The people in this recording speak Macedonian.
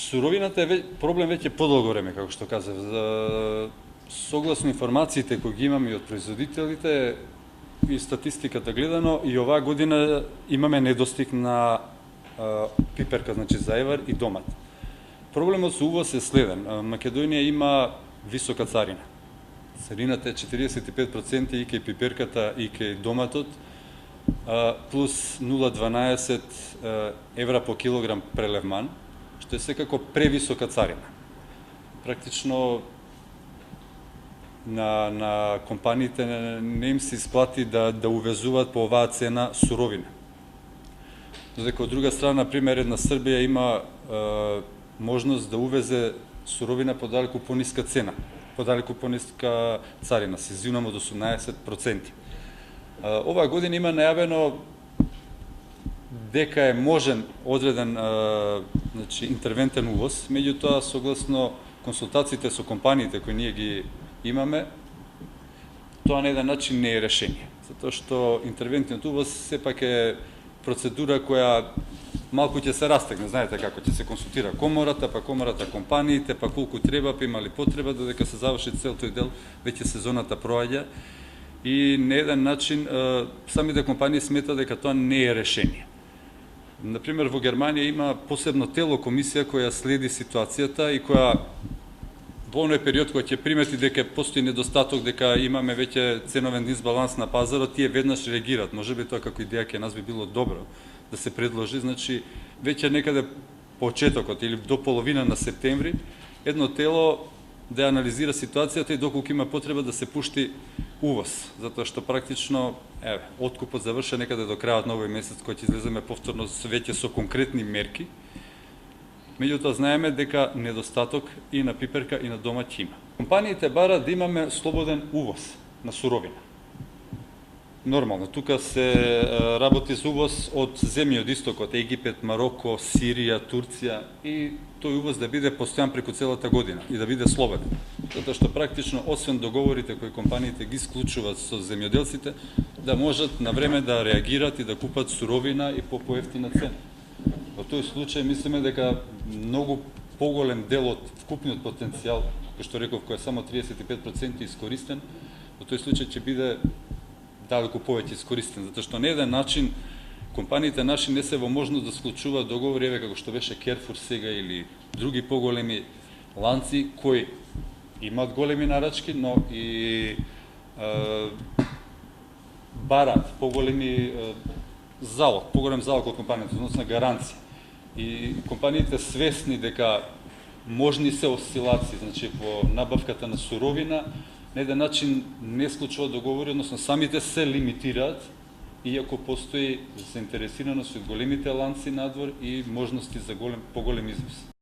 Суровината е проблем веќе подолго време, како што казав. Согласно информациите кои ги имаме и од производителите и статистиката гледано, и оваа година имаме недостиг на пиперка, значи зајвар и домат. Проблемот со увоз е следен. Македонија има висока царина. Царината е 45% и кај пиперката и кај доматот, плюс 0,12 евра по килограм прелевман, што е секако превисока царина. Практично на компаниите не им се исплати да увезуваат по оваа цена суровина. Додека од друга страна, например, една Србија има можност да увезе суровина по далеку пониска цена, по далеку пониска царина, се извинувам, од 18%. Оваа година има најавено дека е можен одреден интервентен увоз, меѓутоа согласно консултациите со компаниите кои ние ги имаме, тоа на еден начин не е решение, затоа што интервентниот увоз сепак е процедура која малку ќе се растегне, знаете како ќе се консултира комората, па комората компаниите, па колку треба, па има ли потреба, додека се заврши цел тој дел, веќе сезоната проаѓа и на еден начин самите компании сметаат дека тоа не е решение. Например, во Германија има посебно тело, комисија која следи ситуацијата и која во оној период кој ќе примети дека постои недостаток, дека имаме веќе ценовен дисбаланс на пазарот, тие веднаш реагираат. Можеби тоа како идеја ќе нас би било добро да се предложи, значи веќе некаде почетокот или до половина на септември едно тело да анализира ситуацијата и доколку има потреба да се пушти увоз, затоа што практично откупот завршува некаде до крајот на овој месец, кој ќе излеземе повторно веќе со конкретни мерки. Меѓутоа знаеме дека недостаток и на пиперка и на домат има. Компаниите бараат да имаме слободен увоз на суровина. Нормално, тука се работи за увоз од земји од истокот, Египет, Мароко, Сирија, Турција, и тој увоз да биде постојан преку целата година и да биде слободен. Затоа што практично, освен договорите кои компаниите ги склучуваат со земјоделците, да можат на време да реагираат и да купат суровина и по поевтина цена. Во тој случај мислиме дека многу поголем дел од вкупниот потенцијал, кој што реков, кој е само 35% искористен, во тој случај ќе биде далеку повеќе искористен, затоа што на еден начин компаниите наши не се во можност да склучуваат договори, како што беше Керфур сега или други поголеми ланци кои имаат големи нарачки, но и бараат поголеми залог, поголем залог од компанијата, односно гаранција. И компаниите свесни дека можни се осцилации, значи во набавката на суровина, на еден начин не склучуваат договори, односно самите се лимитираат, иако постои заинтересираност од големите ланци надвор и можности за поголем извоз.